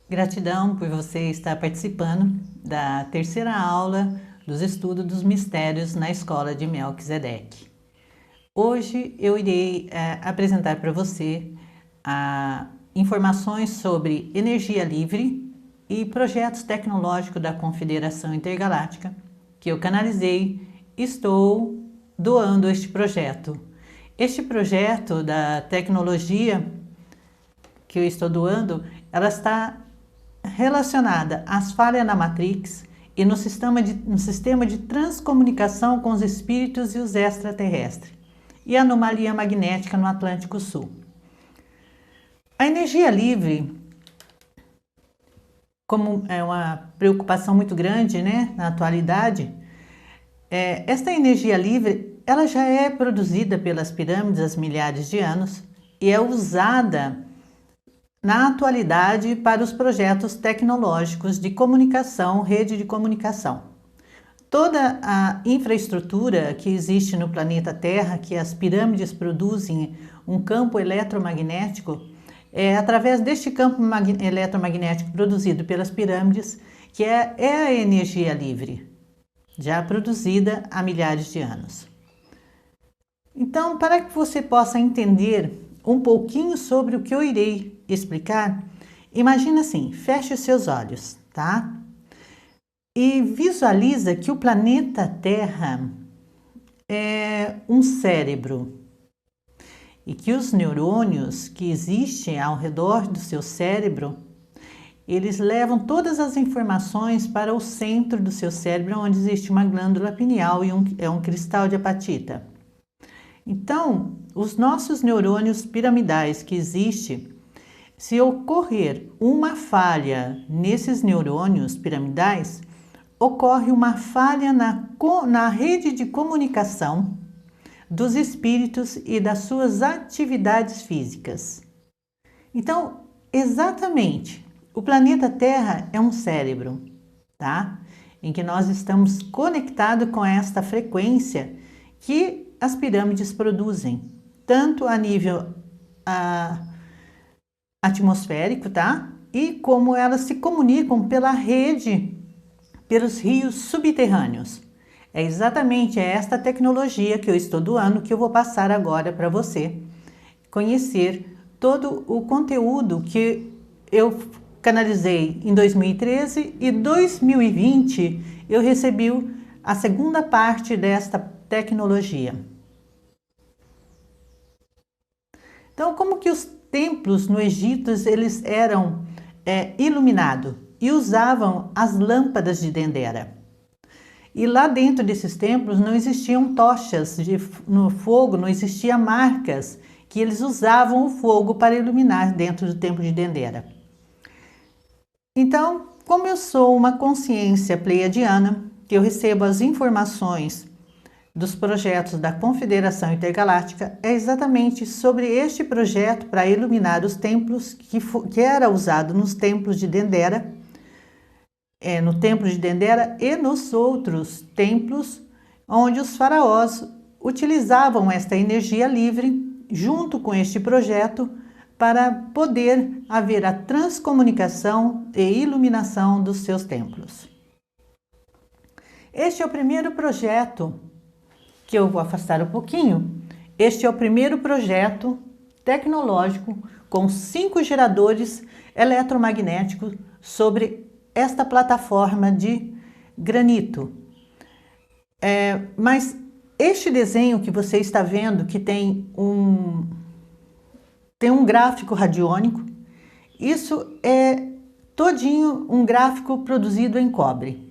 Gratidão por você estar participando da terceira aula dos estudos dos mistérios na escola de Melquisedeque. Hoje eu irei apresentar para você informações sobre energia livre e projetos tecnológicos da Confederação Intergaláctica que eu canalizei e estou doando este projeto. Este projeto da tecnologia que eu estou doando, ela está relacionada às falhas na Matrix e no sistema de transcomunicação com os espíritos e os extraterrestres e a anomalia magnética no Atlântico Sul. A energia livre, como é uma preocupação muito grande, né, na atualidade, esta energia livre ela já é produzida pelas pirâmides há milhares de anos e é usada na atualidade para os projetos tecnológicos de comunicação, rede de comunicação. Toda a infraestrutura que existe no planeta Terra, que as pirâmides produzem um campo eletromagnético, é através deste campo eletromagnético produzido pelas pirâmides que é a energia livre, já produzida há milhares de anos. Então, para que você possa entender um pouquinho sobre o que eu irei explicar, imagina assim, feche os seus olhos, tá? E visualiza que o planeta Terra é um cérebro e que os neurônios que existem ao redor do seu cérebro, eles levam todas as informações para o centro do seu cérebro, onde existe uma glândula pineal e um cristal de apatita. Então, os nossos neurônios piramidais que existem, se ocorrer uma falha nesses neurônios piramidais, ocorre uma falha na rede de comunicação dos espíritos e das suas atividades físicas. Então, exatamente, o planeta Terra é um cérebro, tá? Em que nós estamos conectados com esta frequência que as pirâmides produzem, tanto a nível atmosférico, tá? E como elas se comunicam pela rede, pelos rios subterrâneos. É exatamente esta tecnologia que eu estou doando que eu vou passar agora para você conhecer todo o conteúdo que eu canalizei em 2013 e 2020 eu recebi a segunda parte desta tecnologia. Então, como que os templos no Egito eles eram iluminados e usavam as lâmpadas de Dendera. E lá dentro desses templos não existiam tochas no fogo, não existiam marcas que eles usavam o fogo para iluminar dentro do templo de Dendera. Então, como eu sou uma consciência pleiadiana, que eu recebo as informações dos projetos da Confederação Intergaláctica, é exatamente sobre este projeto para iluminar os templos que era usado nos templos de Dendera, no templo de Dendera e nos outros templos onde os faraós utilizavam esta energia livre junto com este projeto para poder haver a transcomunicação e iluminação dos seus templos. Este é o primeiro projeto que eu vou afastar um pouquinho. Este é o primeiro projeto tecnológico com 5 geradores eletromagnéticos sobre esta plataforma de granito. Mas este desenho que você está vendo, que tem um gráfico radiônico, isso é todinho um gráfico produzido em cobre.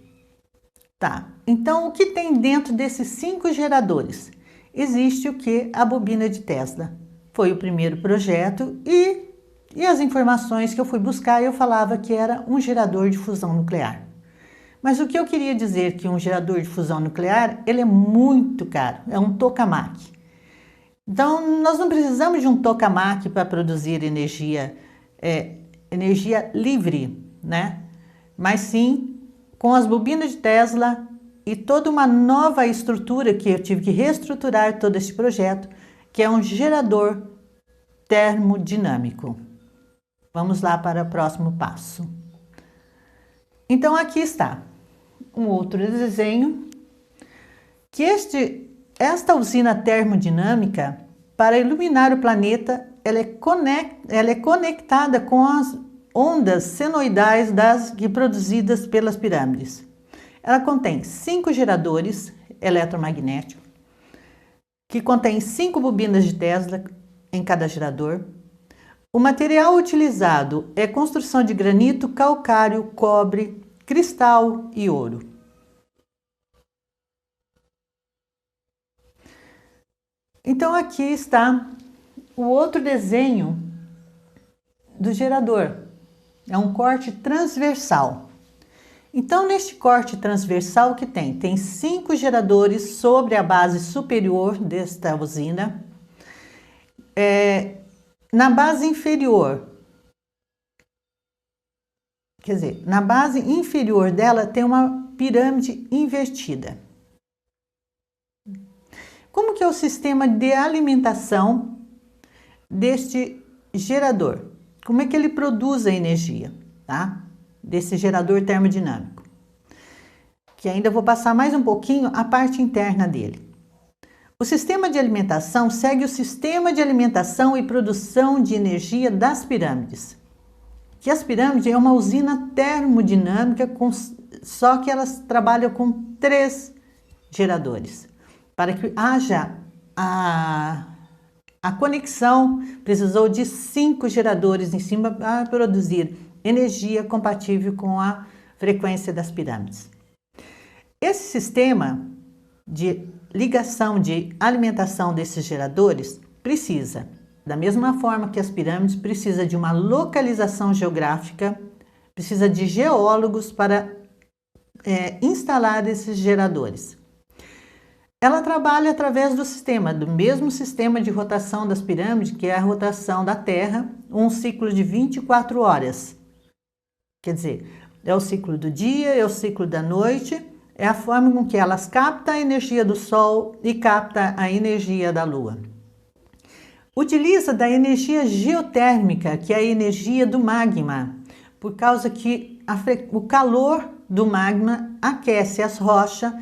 Tá, então o que tem dentro desses 5 geradores? Existe o que? A bobina de Tesla. Foi o primeiro projeto e as informações que eu fui buscar, eu falava que era um gerador de fusão nuclear. Mas o que eu queria dizer que um gerador de fusão nuclear, ele é muito caro, é um tokamak. Então, nós não precisamos de um tokamak para produzir energia livre, né? Mas sim com as bobinas de Tesla e toda uma nova estrutura que eu tive que reestruturar todo esse projeto, que é um gerador termodinâmico. Vamos lá para o próximo passo. Então aqui está um outro desenho, que esta usina termodinâmica, para iluminar o planeta, ela é conectada com as ondas senoidais produzidas pelas pirâmides. Ela contém 5 geradores eletromagnéticos, que contém 5 bobinas de Tesla em cada gerador. O material utilizado é construção de granito, calcário, cobre, cristal e ouro. Então aqui está o outro desenho do gerador. É um corte transversal. Então neste corte transversal que tem 5 geradores sobre a base superior desta usina. Na base inferior, quer dizer, na base inferior dela tem uma pirâmide invertida. Como que é o sistema de alimentação deste gerador? Como é que ele produz a energia, tá? Desse gerador termodinâmico. Que ainda vou passar mais um pouquinho a parte interna dele. O sistema de alimentação segue o sistema de alimentação e produção de energia das pirâmides. Que as pirâmides é uma usina termodinâmica, só que elas trabalham com 3 geradores. Para que haja a conexão, precisou de 5 geradores em cima para produzir energia compatível com a frequência das pirâmides. Esse sistema de ligação de alimentação desses geradores precisa, da mesma forma que as pirâmides, precisa de uma localização geográfica, precisa de geólogos para instalar esses geradores. Ela trabalha através do mesmo sistema de rotação das pirâmides, que é a rotação da Terra, um ciclo de 24 horas. Quer dizer, é o ciclo do dia, é o ciclo da noite, é a forma com que elas captam a energia do Sol e captam a energia da Lua. Utiliza da energia geotérmica, que é a energia do magma, por causa que o calor do magma aquece as rochas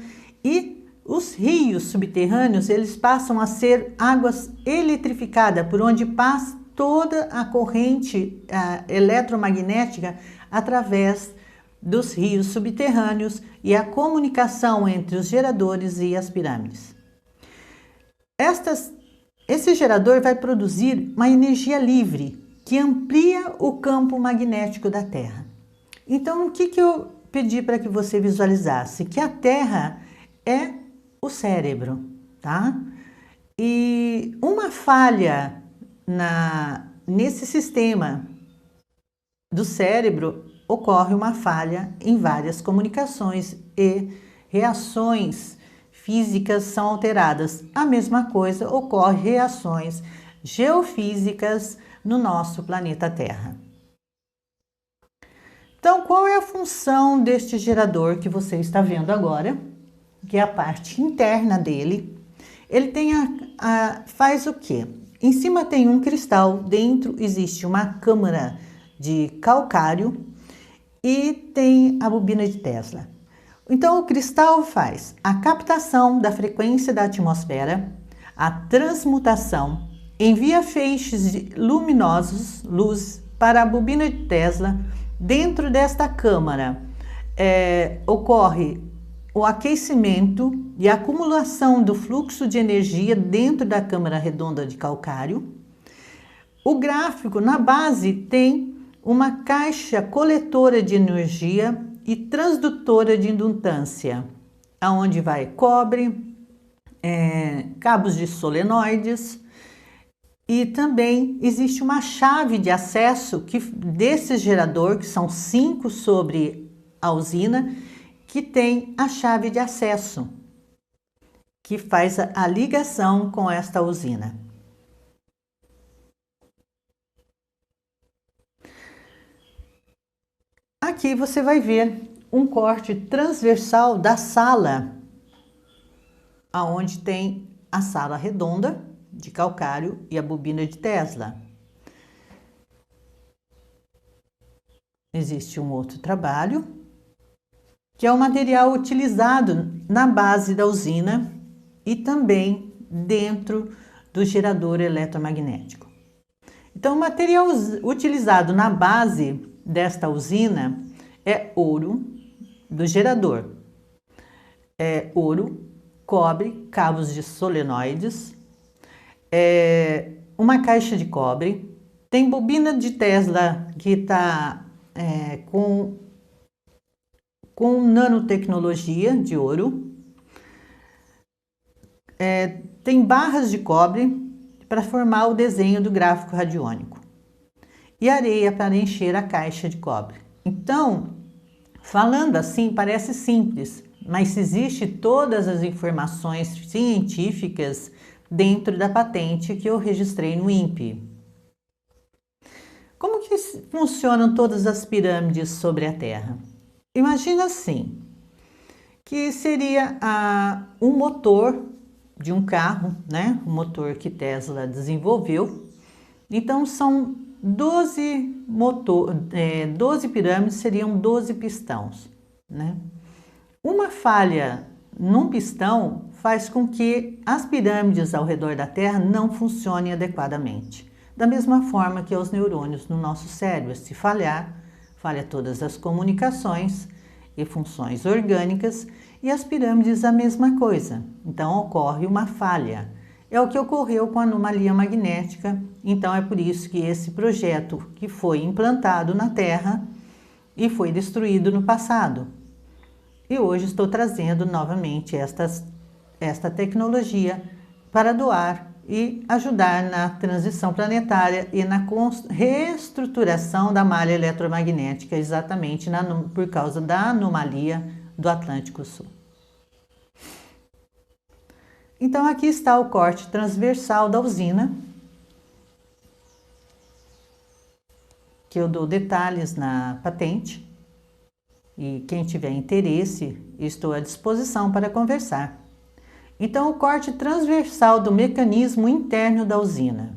e os rios subterrâneos, eles passam a ser águas eletrificadas, por onde passa toda a corrente eletromagnética através dos rios subterrâneos e a comunicação entre os geradores e as pirâmides. Esse gerador vai produzir uma energia livre que amplia o campo magnético da Terra. Então, o que eu pedi para que você visualizasse? Que a Terra é o cérebro, tá? E uma falha nesse sistema do cérebro, ocorre uma falha em várias comunicações e reações físicas são alteradas. A mesma coisa ocorre reações geofísicas no nosso planeta Terra. Então, qual é a função deste gerador que você está vendo agora? Que é a parte interna dele. Ele faz o quê? Em cima tem um cristal, dentro existe uma câmara de calcário e tem a bobina de Tesla. Então, o cristal faz a captação da frequência da atmosfera, a transmutação, envia feixes luminosos, luz, para a bobina de Tesla. Dentro desta câmara ocorre o aquecimento e a acumulação do fluxo de energia dentro da câmara redonda de calcário. O gráfico, na base, tem uma caixa coletora de energia e transdutora de indutância, aonde vai cobre, cabos de solenoides, e também existe uma chave de acesso desse gerador, que são 5 sobre a usina, que tem a chave de acesso, que faz a ligação com esta usina. Aqui você vai ver um corte transversal da sala, aonde tem a sala redonda de calcário e a bobina de Tesla. Existe um outro trabalho que é o material utilizado na base da usina e também dentro do gerador eletromagnético. Então, o material utilizado na base desta usina é ouro do gerador. É ouro, cobre, cabos de solenoides, uma caixa de cobre, tem bobina de Tesla que está com nanotecnologia de ouro, tem barras de cobre para formar o desenho do gráfico radiônico e areia para encher a caixa de cobre. Então, falando assim, parece simples, mas existe todas as informações científicas dentro da patente que eu registrei no INPE. Como que funcionam todas as pirâmides sobre a Terra? Imagina assim, que seria um motor de um carro, né? Um motor que Tesla desenvolveu. Então são 12 pirâmides, seriam 12 pistões, né? Uma falha num pistão faz com que as pirâmides ao redor da Terra não funcionem adequadamente. Da mesma forma que os neurônios no nosso cérebro, se falha todas as comunicações e funções orgânicas, e as pirâmides a mesma coisa. Então ocorre uma falha. É o que ocorreu com a anomalia magnética. Então é por isso que esse projeto que foi implantado na Terra e foi destruído no passado. E hoje estou trazendo novamente esta tecnologia para doar e ajudar na transição planetária e na reestruturação da malha eletromagnética, exatamente por causa da anomalia do Atlântico Sul. Então aqui está o corte transversal da usina, que eu dou detalhes na patente, e quem tiver interesse, estou à disposição para conversar. Então, o corte transversal do mecanismo interno da usina.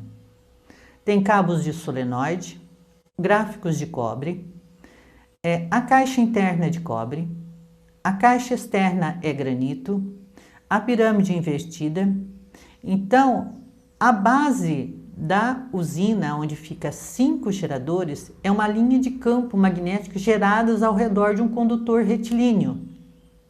Tem cabos de solenoide, gráficos de cobre, a caixa interna é de cobre, a caixa externa é granito, a pirâmide invertida. Então, a base da usina, onde fica 5 geradores, é uma linha de campo magnético geradas ao redor de um condutor retilíneo.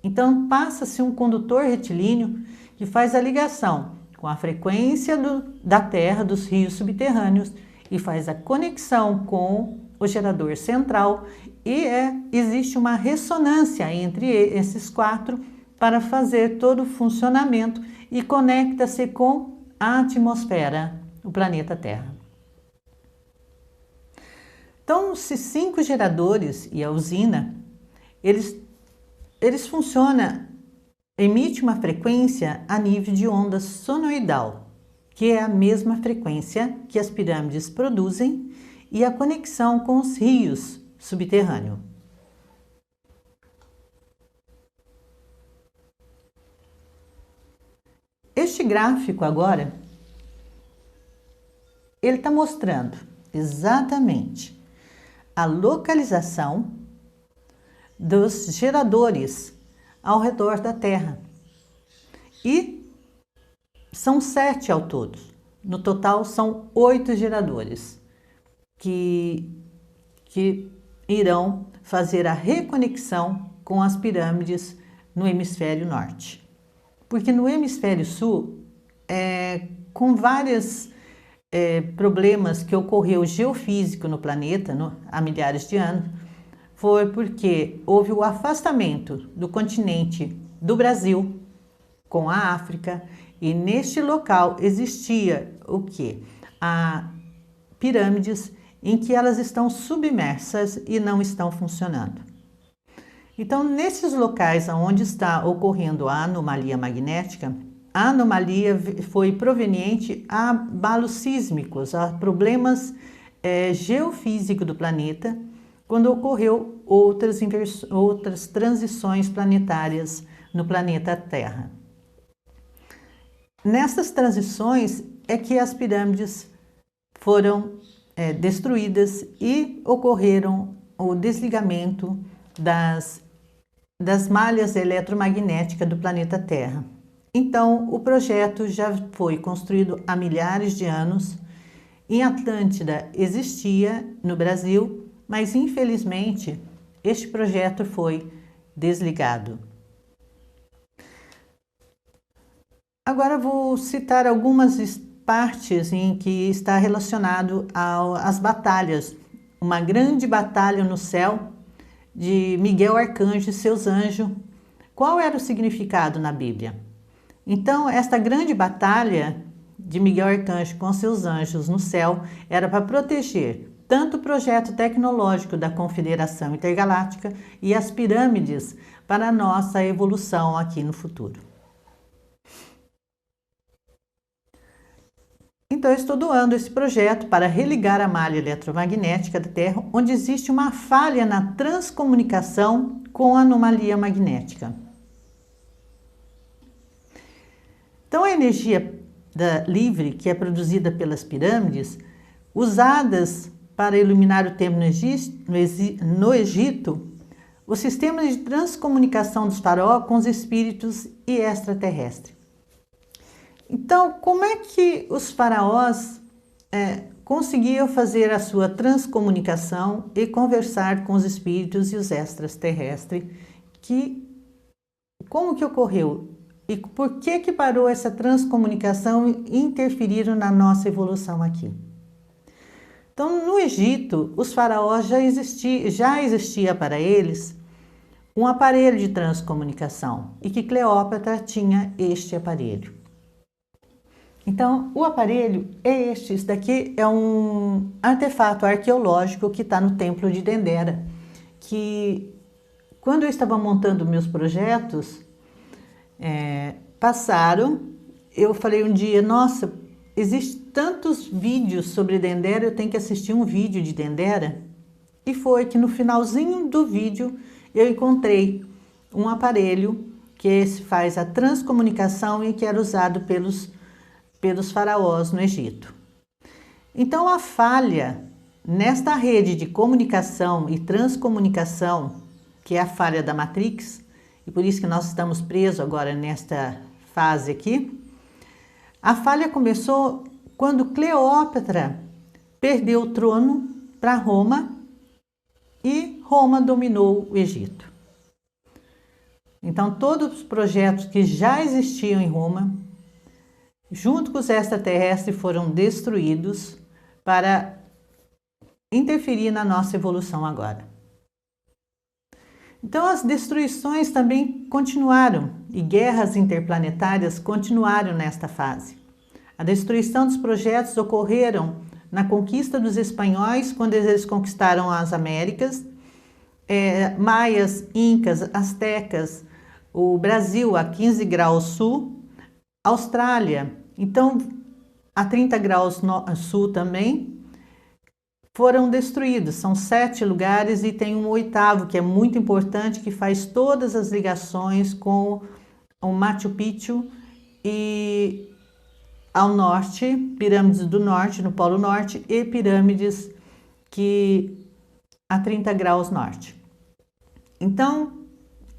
Então, passa-se um condutor retilíneo que faz a ligação com a frequência da Terra, dos rios subterrâneos, e faz a conexão com o gerador central, e existe uma ressonância entre esses 4 para fazer todo o funcionamento e conecta-se com a atmosfera, o planeta Terra. Então, esses 5 geradores e a usina, eles funcionam, emite uma frequência a nível de onda sonoidal, que é a mesma frequência que as pirâmides produzem, e a conexão com os rios subterrâneos. Este gráfico agora, ele está mostrando exatamente a localização dos geradores ao redor da Terra. E são 7 ao todo. No total, são 8 geradores que irão fazer a reconexão com as pirâmides no hemisfério norte. Porque no hemisfério sul, com vários problemas que ocorreu geofísico no planeta há milhares de anos, foi porque houve o afastamento do continente do Brasil com a África, e neste local existia o quê? Pirâmides em que elas estão submersas e não estão funcionando. Então, nesses locais onde está ocorrendo a anomalia magnética, a anomalia foi proveniente a abalos sísmicos, a problemas geofísicos do planeta, quando ocorreu outras transições planetárias no planeta Terra. Nessas transições é que as pirâmides foram destruídas e ocorreram o desligamento das das malhas eletromagnéticas do planeta Terra. Então, o projeto já foi construído há milhares de anos. Em Atlântida existia no Brasil, mas infelizmente este projeto foi desligado. Agora vou citar algumas partes em que está relacionado às batalhas. Uma grande batalha no céu de Miguel Arcanjo e seus anjos. Qual era o significado na Bíblia? Então, esta grande batalha de Miguel Arcanjo com seus anjos no céu era para proteger tanto o projeto tecnológico da Confederação Intergaláctica e as pirâmides para a nossa evolução aqui no futuro. Então, eu estou doando esse projeto para religar a malha eletromagnética da Terra, onde existe uma falha na transcomunicação com a anomalia magnética. Então, a energia livre, que é produzida pelas pirâmides, usadas para iluminar o templo no Egito, o sistema de transcomunicação dos faraós com os espíritos e extraterrestres. Então, como é que os faraós conseguiam fazer a sua transcomunicação e conversar com os espíritos e os extraterrestres? Como que ocorreu? E por que parou essa transcomunicação e interferiram na nossa evolução aqui? Então, no Egito, os faraós já existia para eles um aparelho de transcomunicação e que Cleópatra tinha este aparelho. Então, o aparelho é este. Isso daqui é um artefato arqueológico que está no Templo de Dendera, que quando eu estava montando meus projetos, eu falei um dia, nossa, existem tantos vídeos sobre Dendera, eu tenho que assistir um vídeo de Dendera. E foi que no finalzinho do vídeo eu encontrei um aparelho que faz a transcomunicação e que era usado pelos faraós no Egito. Então, a falha nesta rede de comunicação e transcomunicação, que é a falha da Matrix, e por isso que nós estamos presos agora nesta fase aqui, a falha começou quando Cleópatra perdeu o trono para Roma e Roma dominou o Egito. Então, todos os projetos que já existiam em Roma, junto com os extraterrestres, foram destruídos para interferir na nossa evolução agora. Então, as destruições também continuaram e guerras interplanetárias continuaram nesta fase. A destruição dos projetos ocorreram na conquista dos espanhóis, quando eles conquistaram as Américas, maias, incas, astecas, o Brasil a 15 graus sul, Austrália, então a 30 graus sul também, foram destruídos. São 7 lugares e tem um 8º que é muito importante, que faz todas as ligações com o Machu Picchu e ao norte, pirâmides do norte, no Polo Norte, e pirâmides a 30 graus norte. Então,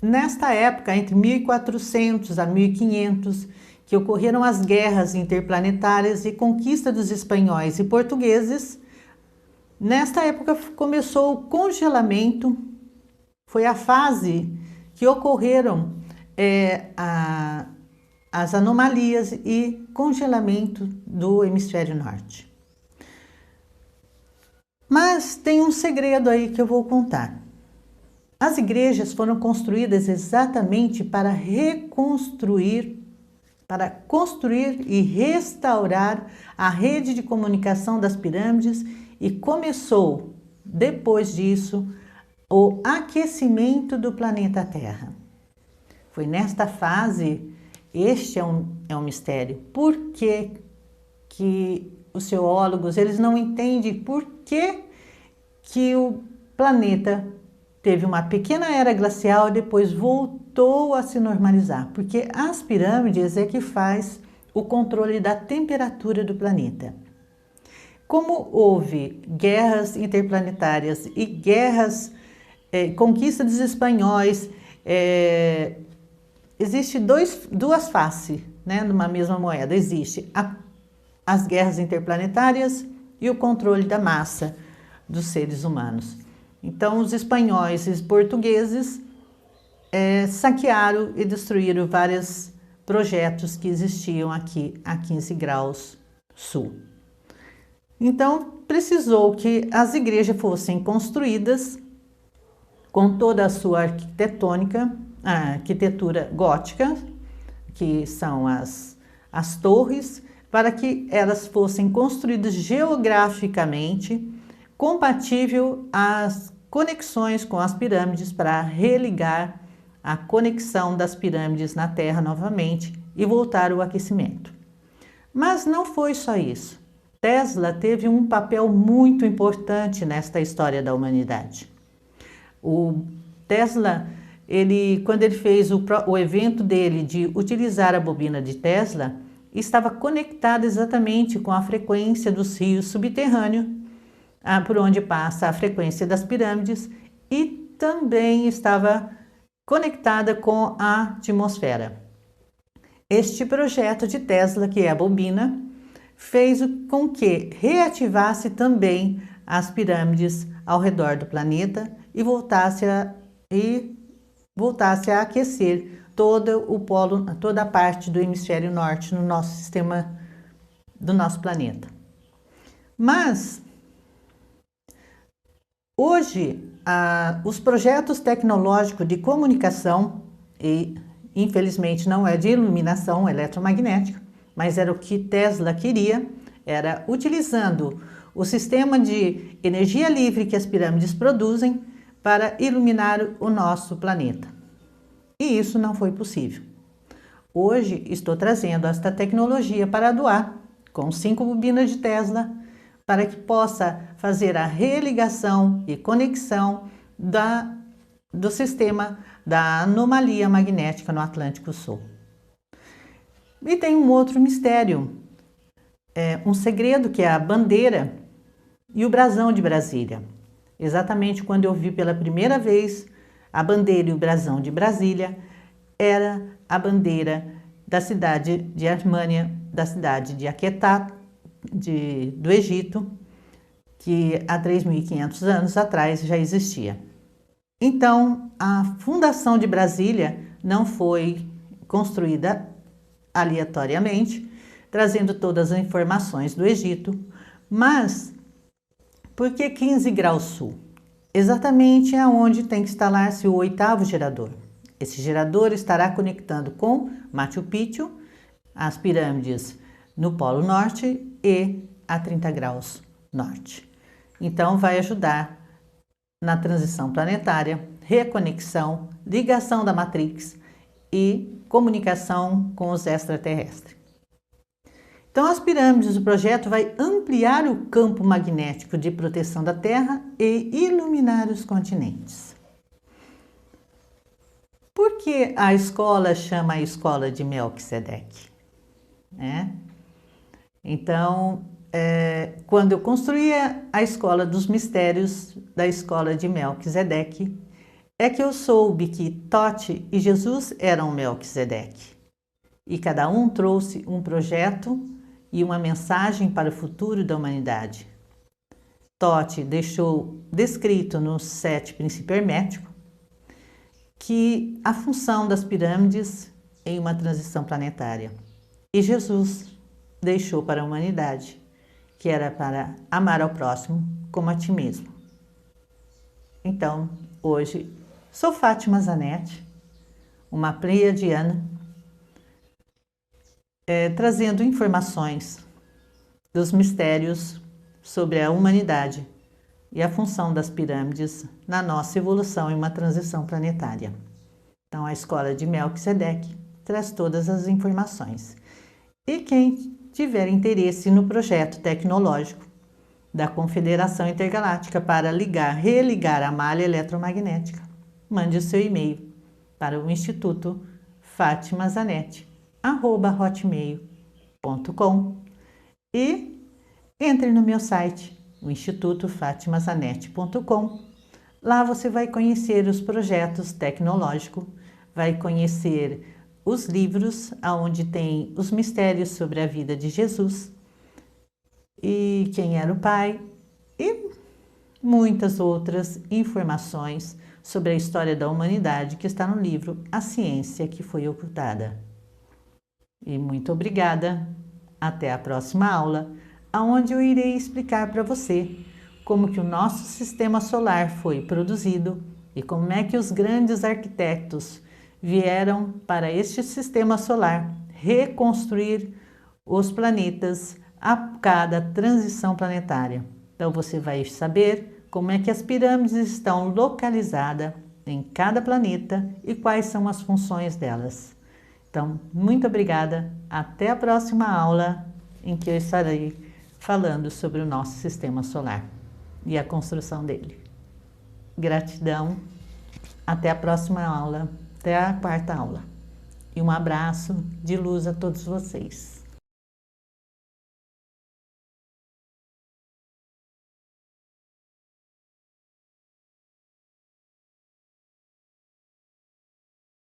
nesta época, entre 1400 a 1500, que ocorreram as guerras interplanetárias e conquista dos espanhóis e portugueses, nesta época começou o congelamento, foi a fase que ocorreram as anomalias e congelamento do hemisfério norte. Mas tem um segredo aí que eu vou contar. As igrejas foram construídas exatamente para construir e restaurar a rede de comunicação das pirâmides, e começou, depois disso, o aquecimento do planeta Terra. Foi nesta fase, este é um mistério. Por que os geólogos eles não entendem por que o planeta teve uma pequena era glacial e depois voltou a se normalizar? Porque as pirâmides é que faz o controle da temperatura do planeta. Como houve guerras interplanetárias e conquista dos espanhóis Existe duas faces, né, numa mesma moeda. Existe as guerras interplanetárias e o controle da massa dos seres humanos. Então, os espanhóis e os portugueses saquearam e destruíram vários projetos que existiam aqui a 15 graus sul. Então, precisou que as igrejas fossem construídas com toda a sua arquitetônica, a arquitetura gótica, que são as torres, para que elas fossem construídas geograficamente, compatível às conexões com as pirâmides, para religar a conexão das pirâmides na Terra novamente e voltar o aquecimento. Mas não foi só isso. Tesla teve um papel muito importante nesta história da humanidade. O Tesla, quando ele fez o evento dele de utilizar a bobina de Tesla, estava conectado exatamente com a frequência dos rios subterrâneos, por onde passa a frequência das pirâmides, e também estava conectada com a atmosfera. Este projeto de Tesla, que é a bobina, fez com que reativasse também as pirâmides ao redor do planeta e voltasse a aquecer toda a parte do hemisfério norte no nosso sistema do nosso planeta. Mas hoje os projetos tecnológicos de comunicação, e infelizmente não é de iluminação eletromagnética, mas era o que Tesla queria, era utilizando o sistema de energia livre que as pirâmides produzem para iluminar o nosso planeta. E isso não foi possível. Hoje estou trazendo esta tecnologia para doar, com 5 bobinas de Tesla, para que possa fazer a religação e conexão do sistema da anomalia magnética no Atlântico Sul. E tem um outro mistério, um segredo, que é a bandeira e o brasão de Brasília. Exatamente quando eu vi pela primeira vez a bandeira e o brasão de Brasília, era a bandeira da cidade de Armânia, da cidade de Aquetá, do Egito, que há 3.500 anos atrás já existia. Então, a fundação de Brasília não foi construída aleatoriamente, trazendo todas as informações do Egito, mas por que 15 graus sul? Exatamente aonde tem que instalar-se o 8º gerador. Esse gerador estará conectando com Machu Picchu, as pirâmides no Polo Norte e a 30 graus norte. Então, vai ajudar na transição planetária, reconexão, ligação da Matrix e comunicação com os extraterrestres. Então, as pirâmides, o projeto vai ampliar o campo magnético de proteção da Terra e iluminar os continentes. Por que a escola chama a escola de Melquisedeque? Então, quando eu construía a escola dos mistérios da escola de Melquisedeque, é que eu soube que Tote e Jesus eram Melquisedeque. E cada um trouxe um projeto e uma mensagem para o futuro da humanidade. Tote deixou descrito nos 7 princípios herméticos que a função das pirâmides em uma transição planetária. E Jesus deixou para a humanidade, que era para amar ao próximo como a ti mesmo. Então, hoje, sou Fátima Zanetti, uma pleiadiana, trazendo informações dos mistérios sobre a humanidade e a função das pirâmides na nossa evolução em uma transição planetária. Então, a escola de Melquisedeque traz todas as informações. E quem tiver interesse no projeto tecnológico da Confederação Intergaláctica para religar a malha eletromagnética, mande o seu e-mail para o Instituto fatimazanetti@hotmail.com e entre no meu site, o institutofatimazanetti.com, Lá você vai conhecer os projetos tecnológicos, vai conhecer os livros onde tem os mistérios sobre a vida de Jesus e quem era o Pai e muitas outras informações sobre a história da humanidade que está no livro A Ciência que Foi Ocultada. E muito obrigada. Até a próxima aula, onde eu irei explicar para você como que o nosso sistema solar foi produzido e como é que os grandes arquitetos vieram para este sistema solar reconstruir os planetas a cada transição planetária. Então você vai saber como é que as pirâmides estão localizadas em cada planeta e quais são as funções delas. Então, muito obrigada. Até a próxima aula em que eu estarei falando sobre o nosso sistema solar e a construção dele. Gratidão. Até a próxima aula, até a quarta aula. E um abraço de luz a todos vocês.